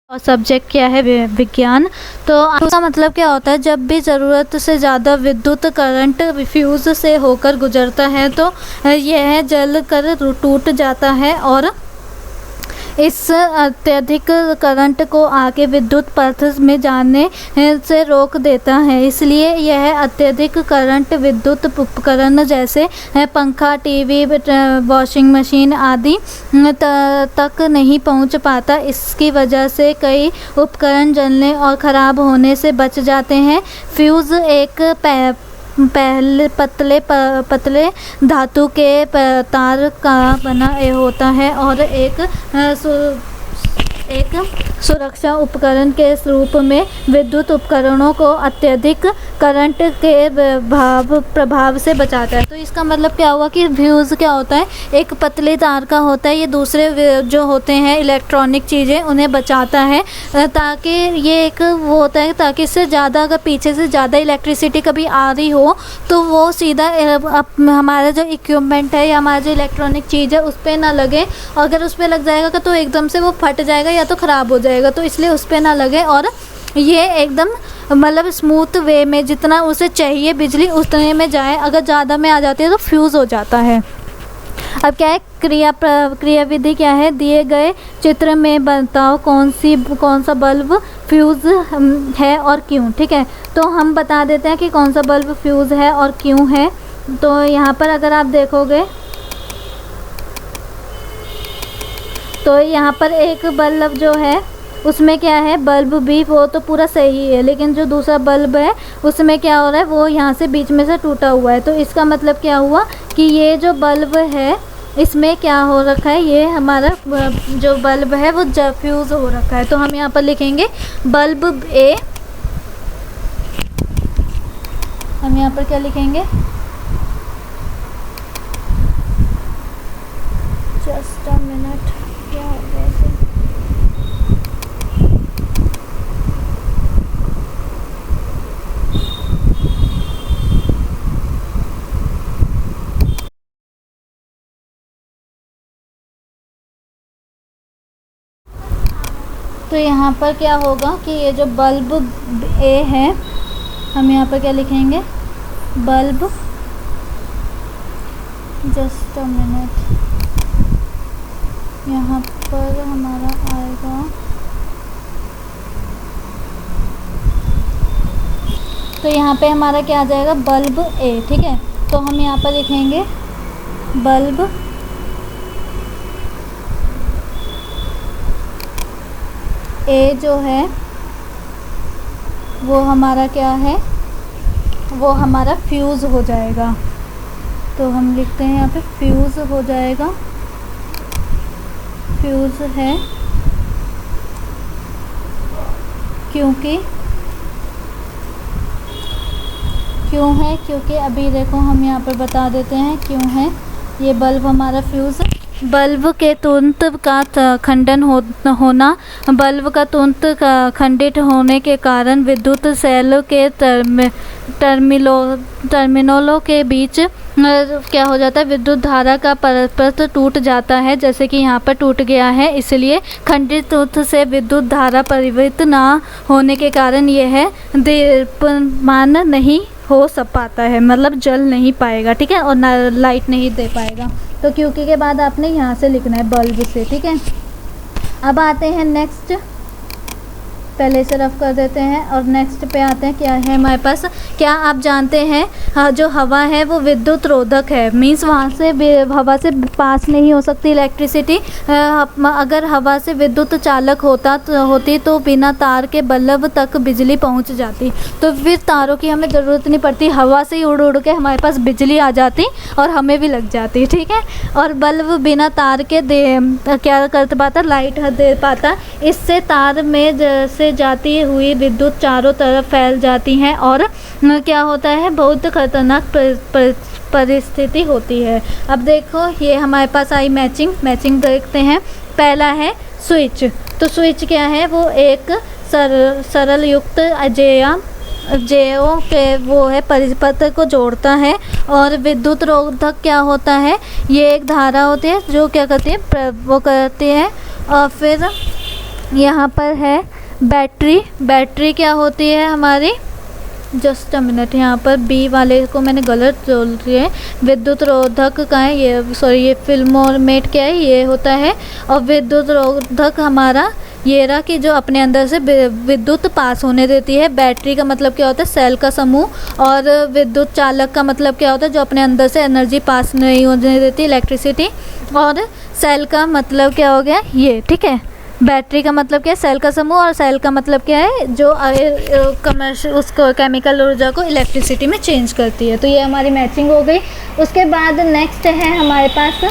और सब्जेक्ट क्या है विज्ञान। तो उसका मतलब क्या होता है, जब भी ज़रूरत से ज़्यादा विद्युत करंट फ्यूज़ से होकर गुजरता है तो यह जल कर टूट जाता है और इस अत्यधिक करंट को आगे विद्युत पथ में जाने से रोक देता है। इसलिए यह अत्यधिक करंट विद्युत उपकरण जैसे पंखा, टीवी, वॉशिंग मशीन आदि तक नहीं पहुंच पाता। इसकी वजह से कई उपकरण जलने और ख़राब होने से बच जाते हैं। फ्यूज़ एक पहले पतले धातु के तार का बना होता है और एक सुरक्षा उपकरण के रूप में विद्युत उपकरणों को अत्यधिक करंट के प्रभाव से बचाता है। तो इसका मतलब क्या हुआ कि फ्यूज़ क्या होता है, एक पतले तार का होता है। ये दूसरे जो होते हैं इलेक्ट्रॉनिक चीज़ें उन्हें बचाता है, ताकि ये एक वो होता है ताकि इससे ज़्यादा अगर पीछे से ज़्यादा इलेक्ट्रिसिटी कभी आ रही हो तो वो सीधा हमारा जो इक्विपमेंट है या हमारा जो इलेक्ट्रॉनिक चीज़ है उस पर ना लगे। अगर उस पर लग जाएगा तो एकदम से वो फट जाएगा या तो ख़राब हो जाएगा, तो इसलिए उस पर ना लगे और ये एकदम मतलब स्मूथ वे में जितना उसे चाहिए बिजली उतने में जाए। अगर ज़्यादा में आ जाती है तो फ्यूज़ हो जाता है। अब क्या है, क्रिया विधि क्या है, दिए गए चित्र में बताओ कौन सा बल्ब फ्यूज़ है और क्यों। ठीक है, तो हम बता देते हैं कि कौन सा बल्ब फ्यूज़ है और क्यों है। तो यहाँ पर अगर आप देखोगे तो यहाँ पर एक बल्ब जो है उसमें क्या है, बल्ब भी वो तो पूरा सही है, लेकिन जो दूसरा बल्ब है उसमें क्या हो रहा है, वो यहाँ से बीच में से टूटा हुआ है। तो इसका मतलब क्या हुआ कि ये जो बल्ब है इसमें क्या हो रखा है, ये हमारा जो बल्ब है वो फ्यूज़ हो रखा है। तो हम यहाँ पर लिखेंगे बल्ब ए, हम यहाँ पर क्या लिखेंगे, जस्ट अ मिनट, क्या हो गया इसे? तो यहाँ पर क्या होगा कि ये जो बल्ब ए है, हम यहाँ पर क्या लिखेंगे, बल्ब, जस्ट अ मिनट, यहाँ पर हमारा आएगा, तो यहाँ पे हमारा क्या आ जाएगा, बल्ब ए। ठीक है, तो हम यहाँ पर लिखेंगे बल्ब ए जो है वो हमारा क्या है, वो हमारा फ्यूज़ हो जाएगा। तो हम लिखते हैं यहाँ पे फ्यूज़ हो जाएगा, फ्यूज़ है क्योंकि क्यों है, क्योंकि अभी देखो हम यहाँ पर बता देते हैं क्यों है ये बल्ब हमारा फ्यूज़। बल्ब के तुरंत का खंडन होना, बल्ब का तुरंत खंडित होने के कारण विद्युत सेल के टर्मिनलों के बीच क्या हो जाता है, विद्युत धारा का पथ टूट जाता है, जैसे कि यहाँ पर टूट गया है। इसलिए खंडित तत्व से विद्युत धारा परिवर्तित ना होने के कारण यह दीप्यमान नहीं हो पाता है, मतलब जल नहीं पाएगा। ठीक है, और ना लाइट नहीं दे पाएगा। तो क्योंकि के बाद आपने यहाँ से लिखना है बल्ब से। ठीक है, अब आते हैं नेक्स्ट, पहले से रफ कर देते हैं और नेक्स्ट पे आते हैं। क्या है हमारे पास, क्या आप जानते हैं जो हवा है वो विद्युत रोधक है, मीन्स वहाँ से हवा से पास नहीं हो सकती इलेक्ट्रिसिटी। अगर हवा से विद्युत चालक होती तो बिना तार के बल्ब तक बिजली पहुँच जाती। तो फिर तारों की हमें ज़रूरत नहीं पड़ती, हवा से ही उड़ उड़ के हमारे पास बिजली आ जाती और हमें भी लग जाती। ठीक है, और बल्ब बिना तार के क्या कर पाता, लाइट दे पाता। इससे तार में जैसे जाती हुई विद्युत चारों तरफ फैल जाती हैं और क्या होता है, बहुत खतरनाक परिस्थिति होती है। अब देखो ये हमारे पास आई मैचिंग देखते हैं। पहला है स्विच। तो स्विच क्या है, वो एक सरल युक्त जेओ के वो है परिपथ को जोड़ता है। और विद्युत रोधक क्या होता है, ये एक धारा होती है जो क्या करती है, वो करती है और फिर यहाँ पर है बैटरी। बैटरी क्या होती है हमारी, जस्ट अ मिनट, यहाँ पर बी वाले को मैंने गलत बोल रही है। विद्युत रोधक का है ये, सॉरी ये फिल्मोमेट क्या है, ये होता है। और विद्युत रोधक हमारा ये रहा कि जो अपने अंदर से विद्युत पास होने देती है। बैटरी का मतलब क्या होता है, सेल का समूह। और विद्युत चालक का मतलब क्या होता है, जो अपने अंदर से एनर्जी पास नहीं होने देती, इलेक्ट्रिसिटी। और सेल का मतलब क्या हो गया ये, ठीक है। बैटरी का मतलब क्या है, सेल का समूह। और सेल का मतलब क्या है, जो कमर्शियल उसको केमिकल ऊर्जा को इलेक्ट्रिसिटी में चेंज करती है। तो ये हमारी मैचिंग हो गई। उसके बाद नेक्स्ट है हमारे पास,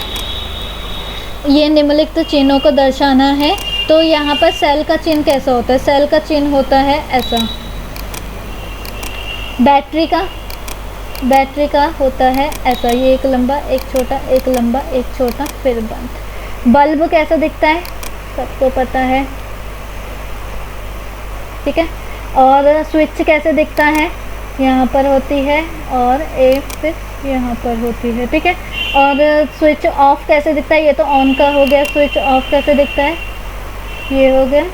ये निम्नलिखित चिन्हों को दर्शाना है। तो यहाँ पर सेल का चिन्ह कैसा होता है, सेल का चिन्ह होता है ऐसा। बैटरी का होता है ऐसा, ये एक लंबा एक छोटा, एक लंबा एक छोटा, फिर बंद। बल्ब कैसा दिखता है सबको पता है, ठीक है। और स्विच कैसे दिखता है, यहाँ पर होती है और एक फिर यहाँ पर होती है, ठीक है। और स्विच ऑफ कैसे दिखता है, ये तो ऑन का हो गया। स्विच ऑफ कैसे दिखता है, ये हो गया,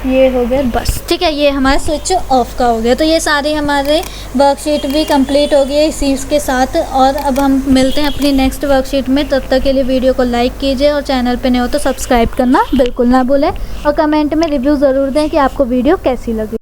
ये हो गया, बस, ठीक है। ये हमारा स्विच ऑफ का हो गया। तो ये सारी हमारे वर्कशीट भी कंप्लीट हो गई है इसी के साथ। और अब हम मिलते हैं अपनी नेक्स्ट वर्कशीट में। तब तक के लिए वीडियो को लाइक कीजिए और चैनल पे नए हो तो सब्सक्राइब करना बिल्कुल ना भूलें। और कमेंट में रिव्यू ज़रूर दें कि आपको वीडियो कैसी लगी।